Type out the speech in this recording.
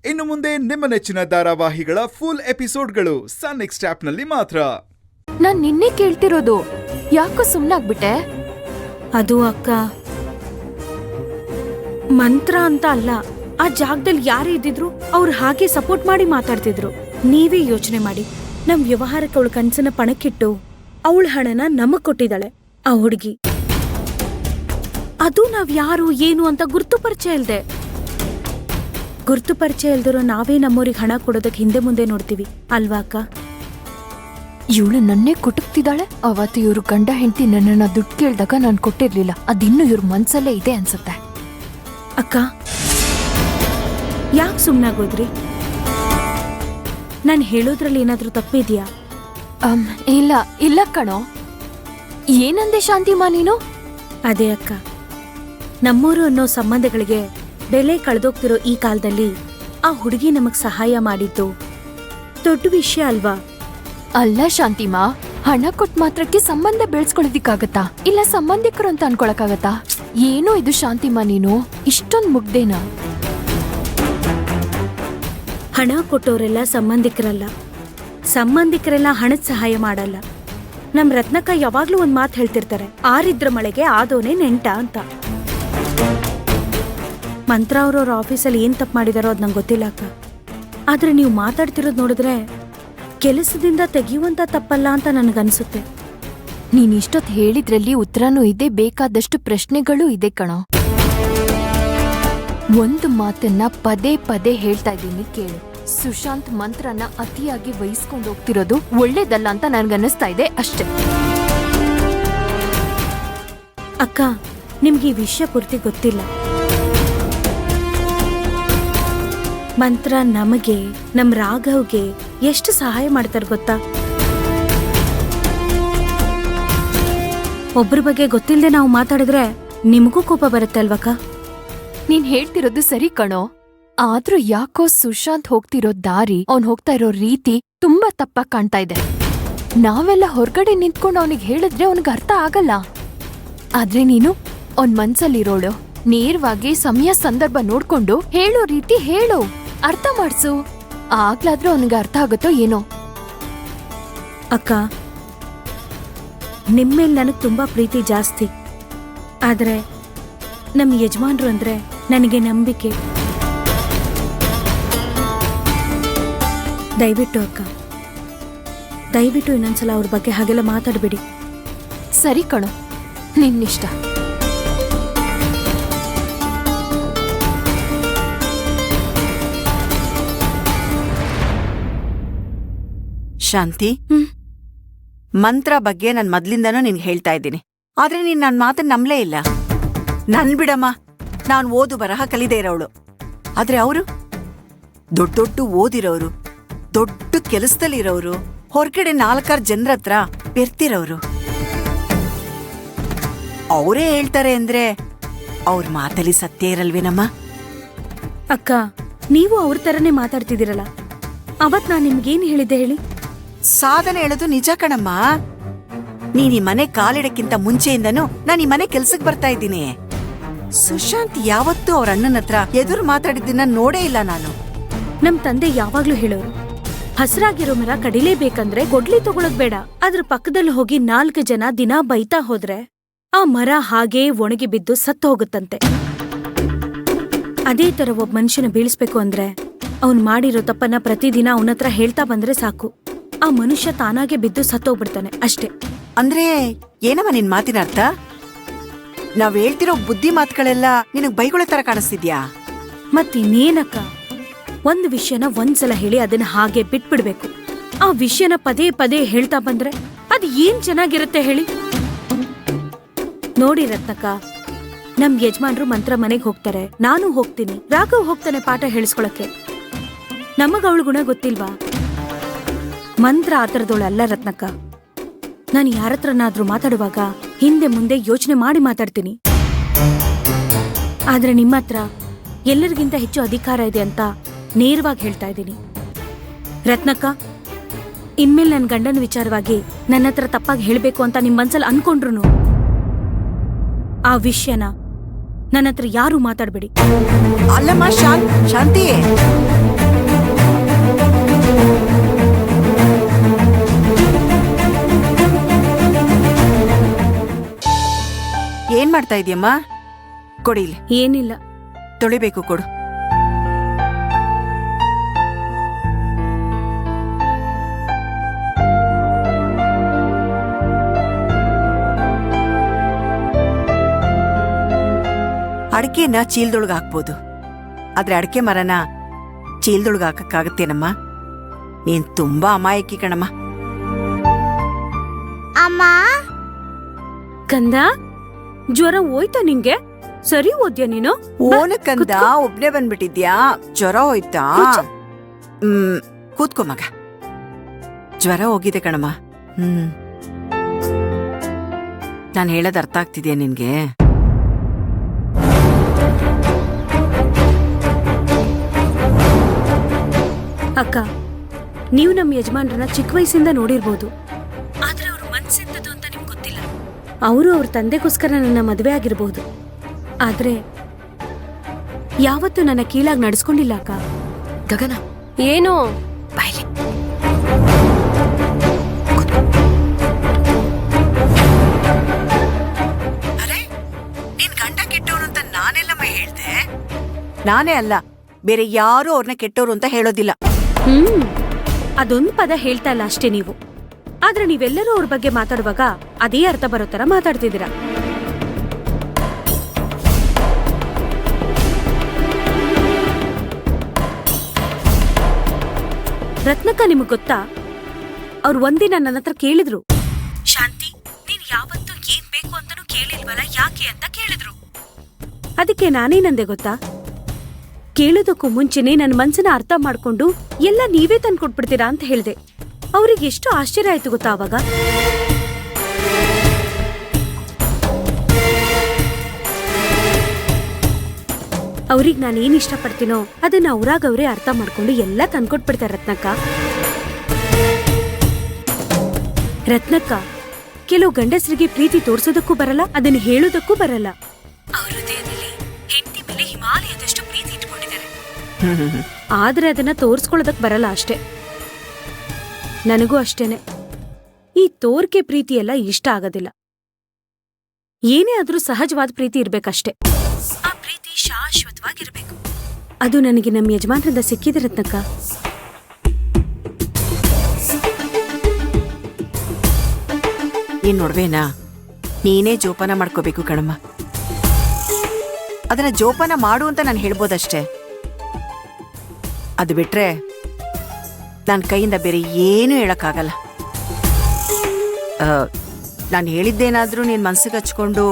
ಇನ್ನು ಮುಂದೆ ನಿಮ್ಮ ನೆಚ್ಚಿನ ಧಾರಾವಾಹಿಗಳ ಫುಲ್ ಎಪಿಸೋಡ್ಗಳು ಸನ್ ನೆಕ್ಸ್ಟ್ ಆಪ್ನಲ್ಲಿ ಮಾತ್ರ. ನಾನ್ ನಿನ್ನೆ ಕೇಳ್ತಿರೋದು, ಯಾಕೋ ಸುಮ್ನಾಗ್ಬಿಟ್ಟೆ? ಅದು ಅಕ್ಕ, ಮಂತ್ರ ಅಂತ ಅಲ್ಲ. ಆ ಜಾಗದಲ್ಲಿ ಯಾರು ಇದ್ದಿದ್ರು ಅವ್ರು ಹಾಗೆ ಸಪೋರ್ಟ್ ಮಾಡಿ ಮಾತಾಡ್ತಿದ್ರು. ನೀವೇ ಯೋಚನೆ ಮಾಡಿ, ನಮ್ ವ್ಯವಹಾರಕ್ಕೆ ಅವಳ ಕನ್ಸನ್ನ ಪಣಕ್ಕಿಟ್ಟು ಅವಳ ಹಣನ ನಮಗ್ ಕೊಟ್ಟಿದ್ದಾಳೆ ಆ ಹುಡುಗಿ. ಅದು ನಾವ್ ಯಾರು ಏನು ಅಂತ ಗುರ್ತು ಪರಿಚಯ ಇಲ್ದೆ. ಗುರ್ತು ಪರಿಚಯ ಇಲ್ದಿರೋ ನಾವೇ ನಮ್ಮವ್ರಿಗೆ ಹಣ ಕೊಡೋದಕ್ಕೆ ಹಿಂದೆ ಮುಂದೆ ನೋಡ್ತೀವಿ ಅಲ್ವಾ ಅಕ್ಕ? ಇವಳು ನನ್ನೇ ಕುಟುಕ್ತಿದ್ದಾಳೆ. ಅವತ್ತು ಇವ್ರು ಗಂಡ ಹೆಂಡತಿ ನನ್ನನ್ನ ದುಡ್ಡು ಕೇಳ್ದಾಗ ನಾನ್ ಕೊಟ್ಟಿರ್ಲಿಲ್ಲ. ಅದಿನ್ನು ಇವ್ರ ಮನ್ಸಲ್ಲೇ ಇದೆ ಅನ್ಸುತ್ತೆ. ಅಕ್ಕ, ಯಾಕೆ ಸುಮ್ನಾಗೋದ್ರಿ? ನಾನು ಹೇಳೋದ್ರಲ್ಲಿ ಏನಾದ್ರೂ ತಪ್ಪಿದ್ಯಾ? ಇಲ್ಲ ಇಲ್ಲ ಕಣೋ. ಏನಂದೆ ಶಾಂತಿಮಾ ನೀನು? ಅದೇ ಅಕ್ಕ, ನಮ್ಮೂರು ಅನ್ನೋ ಸಂಬಂಧಗಳಿಗೆ ಬೆಲೆ ಕಳೆದೋಗ್ತಿರೋ ಈ ಕಾಲದಲ್ಲಿ ಆ ಹುಡುಗಿ ನಮಗ್ ಸಹಾಯ ಮಾಡಿದ್ದು ದೊಡ್ಡ ವಿಷಯ ಅಲ್ವಾ? ಅಲ್ಲ ಶಾಂತಿಮಾ, ಹಣ ಕೊಟ್ಟ ಮಾತ್ರಕ್ಕೆ ಸಂಬಂಧ ಬೆಳೆಸ್ಕೊಳ್ಳೋದಿಕ್ಕಾಗತ್ತಾ? ಇಲ್ಲ ಸಂಬಂಧಿಕರು ಅಂತ ಅನ್ಕೊಳಕ್ಕಾಗತ್ತಾ? ಏನೋ ಇದು ಶಾಂತಿಮಾ, ನೀನು ಇಷ್ಟೊಂದ್ ಮುಗ್ದೇನಾ? ಹಣ ಕೊಟ್ಟವರೆಲ್ಲ ಸಂಬಂಧಿಕರಲ್ಲ, ಸಂಬಂಧಿಕರೆಲ್ಲ ಹಣದ ಸಹಾಯ ಮಾಡಲ್ಲ. ನಮ್ ರತ್ನಕ್ಕ ಯಾವಾಗ್ಲೂ ಒಂದ್ ಮಾತು ಹೇಳ್ತಿರ್ತಾರೆ, ಆರಿದ್ರ ಮಳೆಗೆ ಆದೋನೆ ನೆಂಟ ಅಂತ. ಮಂತ್ರ ಅವ್ರವ್ರ ಆಫೀಸಲ್ಲಿ ಏನ್ ತಪ್ಪು ಮಾಡಿದಾರೋ ಅದ್ ನಂಗೆ ಗೊತ್ತಿಲ್ಲ ಅಕ್ಕ. ಆದ್ರೆ ನೀವು ಮಾತಾಡ್ತಿರೋದ್ ನೋಡಿದ್ರೆ ಕೆಲಸದಿಂದ ತೆಗೆಯುವಂತ ತಪ್ಪಲ್ಲ ಅಂತ ನನಗನ್ಸುತ್ತೆ. ನೀನ್ ಇಷ್ಟೊತ್ ಹೇಳಿದ್ರಲ್ಲಿ ಉತ್ತರನೂ ಇದೆ, ಬೇಕಾದಷ್ಟು ಪ್ರಶ್ನೆಗಳೂ ಇದೆ ಕಣೋ. ಒಂದು ಮಾತನ್ನ ಪದೇ ಪದೇ ಹೇಳ್ತಾ ಇದ್ದೀನಿ ಕೇಳು. ಸುಶಾಂತ್ ಮಂತ್ರನ ಅತಿಯಾಗಿ ವಹಿಸ್ಕೊಂಡು ಹೋಗ್ತಿರೋದು ಒಳ್ಳೇದಲ್ಲ ಅಂತ ನನ್ಗನ್ನಿಸ್ತಾ ಇದೆ ಅಷ್ಟೇ. ಅಕ್ಕ, ನಿಮ್ಗೆ ಈ ವಿಷಯ ಪೂರ್ತಿ ಗೊತ್ತಿಲ್ಲ. ಮಂತ್ರ ನಮಗೆ, ನಮ್ ರಾಘವ್ಗೆ ಎಷ್ಟು ಸಹಾಯ ಮಾಡ್ತಾರೆ ಗೊತ್ತಾ? ಒಬ್ರ ಬಗ್ಗೆ ಗೊತ್ತಿಲ್ಲದೆ ನಾವು ಮಾತಾಡಿದ್ರೆ ನಿಮಗೂ ಕೋಪ ಬರುತ್ತೆ ಅಲ್ವಕ್ಕ? ನೀನ್ ಹೇಳ್ತಿರೋದು ಸರಿ ಕಣೋ. ಆದ್ರೂ ಯಾಕೋ ಸುಶಾಂತ್ ಹೋಗ್ತಿರೋ ದಾರಿ, ಅವ್ನ್ ಹೋಗ್ತಾ ಇರೋ ರೀತಿ ತುಂಬಾ ತಪ್ಪಾಗ್ ಕಾಣ್ತಾ ಇದೆ. ನಾವೆಲ್ಲ ಹೊರಗಡೆ ನಿಂತ್ಕೊಂಡು ಅವನಿಗೆ ಹೇಳಿದ್ರೆ ಅವನಿಗೆ ಅರ್ಥ ಆಗಲ್ಲ. ಆದ್ರೆ ನೀನು ಅವನ್ ಮನ್ಸಲ್ಲಿರೋಳು, ನೇರವಾಗಿ ಸಮಯ ಸಂದರ್ಭ ನೋಡ್ಕೊಂಡು ಹೇಳೋ ರೀತಿ ಹೇಳು, ಅರ್ಥ ಮಾಡ್ಸು. ಆಗ್ಲಾದ್ರೂ ಅವನಿಗೆ ಅರ್ಥ ಆಗುತ್ತೋ ಏನೋ. ಅಕ್ಕ, ನಿಮ್ಮೇಲೆ ನನಗ್ ತುಂಬಾ ಪ್ರೀತಿ ಜಾಸ್ತಿ. ಆದ್ರೆ ನಮ್ ಯಜಮಾನ್ರು ಅಂದ್ರೆ ನನಗೆ ನಂಬಿಕೆ. ದಯವಿಟ್ಟು ಅಕ್ಕ, ದಯವಿಟ್ಟು ಇನ್ನೊಂದ್ಸಲ ಅವ್ರ ಬಗ್ಗೆ ಹಾಗೆಲ್ಲ ಮಾತಾಡ್ಬೇಡಿ. ಸರಿ ಕಣೋ, ನಿನ್ನಿಷ್ಟ. ಶಾಂತಿ, ಮಂತ್ರ ಬಗ್ಗೆ ನಾನ್ ಮೊದ್ಲಿಂದನೂ ನಿನ್ಗೆ ಹೇಳ್ತಾ ಇದ್ದೀನಿ. ಆದ್ರೆ ನೀನ್ ನನ್ ಮಾತನ್ನ ನಂಬ್ಲೇ ಇಲ್ಲ. ನನ್ ಬಿಡಮ್ಮ, ನಾನ್ ಓದು ಬರಹ ಕಲಿದೇ ಇರೋಳು. ಆದ್ರೆ ಅವರು ದೊಡ್ಡ ದೊಡ್ಡ ಓದಿರೋರು, ದೊಡ್ಡ ಕೆಲಸದಲ್ಲಿರೋರು, ಹೊರಗಡೆ 4-6 ಜನರ ಹತ್ರ ಬೆರ್ತಿರೋರು. ಅವರೇ ಹೇಳ್ತಾರೆ ಅಂದ್ರೆ ಅವ್ರ ಮಾತಲ್ಲಿ ಸತ್ಯ ಇರಲ್ವೇನಮ್ಮ? ಅಕ್ಕ, ನೀವು ಅವ್ರ ತರನೇ ಮಾತಾಡ್ತಿದ್ದೀರಲ್ಲ. ಅವತ್ ನಾನ್ ನಿಮ್ಗೇನ್ ಹೇಳಿದ್ದೆ ಹೇಳಿ? ಸಾಧನೆ ಹೇಳೋದು ನಿಜ ಕಣಮ್ಮ. ನೀನ್ ಈ ಮನೆ ಕಾಲಿಡಕ್ಕಿಂತ ಮುಂಚೆಯಿಂದನೂ ನಾನು ಈ ಮನೆ ಕೆಲ್ಸಕ್ ಬರ್ತಾ ಇದ್ದೀನಿ. ಸುಶಾಂತ್ ಯಾವತ್ತೂ ಅವ್ರ ಅಣ್ಣನ ಹತ್ರ ಎದುರು ಮಾತಾಡಿದ್ದನ್ನ ನೋಡೇ ಇಲ್ಲ ನಾನು. ನಮ್ ತಂದೆ ಯಾವಾಗ್ಲೂ ಹೇಳೋರು, ಹಸ್ರಾಗಿರೋ ಮರ ಕಡಿಲೇಬೇಕಂದ್ರೆ ಗೊಡ್ಲಿ ತಗೊಳೋದ್ ಬೇಡ, ಅದ್ರ ಪಕ್ಕದಲ್ಲಿ ಹೋಗಿ 4 ಜನ ದಿನ ಬೈತಾ ಹೋದ್ರೆ ಆ ಮರ ಹಾಗೇ ಒಣಗಿ ಬಿದ್ದು ಸತ್ತು ಹೋಗುತ್ತಂತೆ. ಅದೇ ತರ ಒಬ್ಬ ಮನುಷ್ಯನ ಬೀಳಿಸ್ಬೇಕು ಅಂದ್ರೆ ಅವ್ನ್ ಮಾಡಿರೋ ತಪ್ಪನ್ನ ಪ್ರತಿದಿನ ಅವನತ್ರ ಹೇಳ್ತಾ ಬಂದ್ರೆ ಸಾಕು, ಆ ಮನುಷ್ಯ ತಾನಾಗೆ ಬಿದ್ದು ಸತ್ತೋಗ್ಬಿಡ್ತಾನೆ ಅಷ್ಟೇ. ಅಂದ್ರೆ ಏನಮ್ಮ ನಿನ್ ಮಾತಿನ ಅರ್ಥ? ನಾವ್ ಹೇಳ್ತಿರೋ ಬುದ್ಧಿ ಮಾತುಗಳೆಲ್ಲ ನಿನಗ್ ಬೈಗುಳ ತರ ಕಾಣಿಸ್ತಿದ್ಯಾ? ಮತ್ತಿನ್ನೇನಕ್ಕ, ಒಂದ್ ವಿಷಯನ ಒಂದ್ಸಲ ಹೇಳಿ ಅದನ್ನ ಹಾಗೆ ಬಿಟ್ಬಿಡ್ಬೇಕು. ಆ ವಿಷಯನ ಪದೇ ಪದೇ ಹೇಳ್ತಾ ಬಂದ್ರೆ ಅದ್ ಏನ್ ಚೆನ್ನಾಗಿರುತ್ತೆ ಹೇಳಿ? ನೋಡಿ ರತ್ನಕ್ಕ, ನಮ್ ಯಜಮಾನ್ರು ಮಂತ್ರ ಮನೆಗ್ ಹೋಗ್ತಾರೆ, ನಾನು ಹೋಗ್ತೀನಿ, ರಾಘವ್ ಹೋಗ್ತಾನೆ ಪಾಠ ಹೇಳಿಸ್ಕೊಳಕ್ಕೆ. ನಮಗ್ ಅವಳ ಗುಣ ಗೊತ್ತಿಲ್ವಾ? ಮಂತ್ರ ಆತರದವಳು ಅಲ್ಲ ರತ್ನಕ್ಕ. ನಾನು ಯಾರತ್ರನಾದ್ರೂ ಮಾತಾಡುವಾಗ ಹಿಂದೆ ಮುಂದೆ ಯೋಚನೆ ಮಾಡಿ ಮಾತಾಡ್ತೀನಿ. ಆದ್ರೆ ನಿಮ್ಮ ಹತ್ರ ಎಲ್ಲರಿಗಿಂತ ಹೆಚ್ಚು ಅಧಿಕಾರ ಇದೆ ಅಂತ ನೇರವಾಗಿ ಹೇಳ್ತಾ ಇದ್ದೀನಿ. ರತ್ನಕ್ಕ, ಇನ್ಮೇಲೆ ನನ್ನ ಗಂಡನ ವಿಚಾರವಾಗಿ ನನ್ನ ಹತ್ರ ತಪ್ಪಾಗಿ ಹೇಳ್ಬೇಕು ಅಂತ ನಿಮ್ ಮನ್ಸಲ್ಲಿ ಅನ್ಕೊಂಡ್ರು ಆ ವಿಷಯನ ನನ್ನ ಹತ್ರ ಯಾರು ಮಾತಾಡ್ಬೇಡಿ. ಅಲ್ಲಮ್ಮ ಶಾಂತಿ, ಮಾಡ್ತಾ ಇದೀಯಮ್ಮ? ಕೊಡಿಲಿ, ಏನಿಲ್ಲ. ತೊಳಿಬೇಕು, ಕೊಡು. ಅಡಿಕೆನ ಚೀಲ್ದೊಳಗೆ ಹಾಕ್ಬೋದು, ಆದ್ರೆ ಅಡಿಕೆ ಮರನ ಚೀಲ್ದೊಳಗೆ ಹಾಕಕ್ಕಾಗತ್ತೇನಮ್ಮ? ನೀನ್ ತುಂಬಾ ಅಮಾಯಕಿ ಕಣಮ್ಮ. ಅಮ್ಮ, ಕಂದ, ಜ್ವರ ಹೋಯ್ತಾ ನಿಂಗೆ? ಸರಿ ಓದ್ಯಾ ನೀನು? ಓನಕ್ಕಂದ ಒಬ್ನೇ ಬಂದ್ಬಿಟ್ಟಿದ್ಯಾ? ಜ್ವರ ಹೋಯ್ತಾ? ಕೂತ್ಕೋ ಮಗ. ಜ್ವರ ಹೋಗಿದೆ ಕಣಮ್ಮ. ನಾನು ಹೇಳೋದ್ ಅರ್ಥ ಆಗ್ತಿದ್ಯಾ ನಿನ್ಗೆ? ಅಕ್ಕ, ನೀವು ನಮ್ಮ ಯಜಮಾನ್ರನ್ನ ಚಿಕ್ಕ ವಯಸ್ಸಿಂದ ನೋಡಿರ್ಬೋದು, ಆದ್ರೆ ಅವ್ರ ಮನ್ಸೆಂತದ್ದು ಅಂತ ನಿಮ್ಗೆ ಗೊತ್ತಿಲ್ಲ. ಅವರು ಅವ್ರ ತಂದೆಗೋಸ್ಕರ ನನ್ನ ಮದುವೆ ಆಗಿರ್ಬಹುದು, ಆದ್ರೆ ಯಾವತ್ತೂ ನನ್ನ ಕೀಳಾಗಿ ನಡೆಸ್ಕೊಂಡಿಲ್ಲ ಅಕ್ಕ. ಗಗನ, ಏನು ಬಾಯ್ಲಿ. ಅರೆ, ನಿನ್ ಗಂಡ ಕೆಟ್ಟವ್ರು ಅಂತ ನಾನೆಲ್ಲಮ್ಮ ಹೇಳ್ದೆ? ನಾನೇ ಅಲ್ಲ, ಬೇರೆ ಯಾರು ಅವ್ರನ್ನ ಕೆಟ್ಟವ್ರು ಅಂತ ಹೇಳೋದಿಲ್ಲ. ಅದೊಂದು ಪದ ಹೇಳ್ತಾ ಇಲ್ಲ ಅಷ್ಟೇ ನೀವು. ಆದ್ರೆ ನೀವೆಲ್ಲರೂ ಅವ್ರ ಬಗ್ಗೆ ಮಾತಾಡುವಾಗ ಅದೇ ಅರ್ಥ ಬರೋ ತರ ಮಾತಾಡ್ತಿದ್ದೀರಾ. ರತ್ನಕ್ಕ, ನಿಮಗ್ ಗೊತ್ತಾ, ಅವ್ರು ಒಂದಿನ ನನ್ನ ಹತ್ರ ಕೇಳಿದ್ರು, ಶಾಂತಿ, ನೀನ್ ಯಾವತ್ತೂ ಏನ್ ಬೇಕು ಅಂತಾನೂ ಕೇಳಿಲ್ವಲ್ಲ, ಯಾಕೆ ಅಂತ ಕೇಳಿದ್ರು. ಅದಕ್ಕೆ ನಾನೇನಂದೆ ಗೊತ್ತಾ? ಕೇಳೋದಕ್ಕೂ ಮುಂಚೆನೆ ನನ್ನ ಮನ್ಸನ್ನ ಅರ್ಥ ಮಾಡ್ಕೊಂಡು ಎಲ್ಲ ನೀವೇ ತಂದ್ಕೊಟ್ಬಿಡ್ತೀರಾ ಅಂತ ಹೇಳ್ದೆ. ಅವ್ರಿಗೆ ಎಷ್ಟು ಆಶ್ಚರ್ಯ ಆಯ್ತು ಗೊತ್ತಾ ಅವಾಗ. ಅವ್ರಿಗೆ ನಾನೇನ್ ಇಷ್ಟಪಡ್ತೀನೋ ಅದನ್ನ ಅವ್ರಾಗವ್ರೇ ಅರ್ಥ ಮಾಡ್ಕೊಂಡು ಎಲ್ಲ ತಂದ್ಕೊಟ್ಬಿಡ್ತಾರೆ ರತ್ನಕ್ಕ. ರತ್ನಕ್ಕ, ಕೆಲವು ಗಂಡಸರಿಗೆ ಪ್ರೀತಿ ತೋರ್ಸೋದಕ್ಕೂ ಬರಲ್ಲ, ಅದನ್ನ ಹೇಳೋದಕ್ಕೂ ಬರಲ್ಲ. ಅವ್ರ ಹೃದಯದಲ್ಲಿ ಹೆಂಡತಿ ಮೇಲೆ ಹಿಮಾಲಯದಷ್ಟು ಪ್ರೀತಿ ಇಟ್ಕೊಂಡಿದ್ದಾರೆ, ಆದ್ರೆ ಅದನ್ನ ತೋರ್ಸ್ಕೊಳ್ಳೋದಕ್ ಬರಲ್ಲ ಅಷ್ಟೇ. ನನಗೂ ಅಷ್ಟೇನೆ. ಈ ತೋರ್ಕೆ ಪ್ರೀತಿ ಎಲ್ಲ ಇಷ್ಟ ಆಗೋದಿಲ್ಲ. ಏನೇ ಆದ್ರೂ ಸಹಜವಾದ ಪ್ರೀತಿ ಇರ್ಬೇಕಷ್ಟೇ. ಆ ಪ್ರೀತಿ ಶಾಶ್ವತವಾಗಿರ್ಬೇಕು. ಅದು ನನಗೆ ನಮ್ಮ ಯಜಮಾನ್ರಿಂದ ಸಿಕ್ಕಿದೆ ರತ್ನಕ್ಕ. ನೀನ್ ನೋಡ್ವೇನಾ, ನೀನೇ ಜೋಪಾನ ಮಾಡ್ಕೋಬೇಕು ಕಣಮ್ಮ. ಅದನ್ನ ಜೋಪಾನ ಮಾಡು ಅಂತ ನಾನು ಹೇಳ್ಬೋದಷ್ಟೇ. ಅದು ಬಿಟ್ರೆ ನನ್ನ ಕೈಯಿಂದ ಬೇರೆ ಏನೂ ಹೇಳಕ್ಕಾಗಲ್ಲ. ನಾನು ಹೇಳಿದ್ದೇನಾದ್ರೂ ನೀನ್ ಮನ್ಸಿಗೆ ಹಚ್ಕೊಂಡು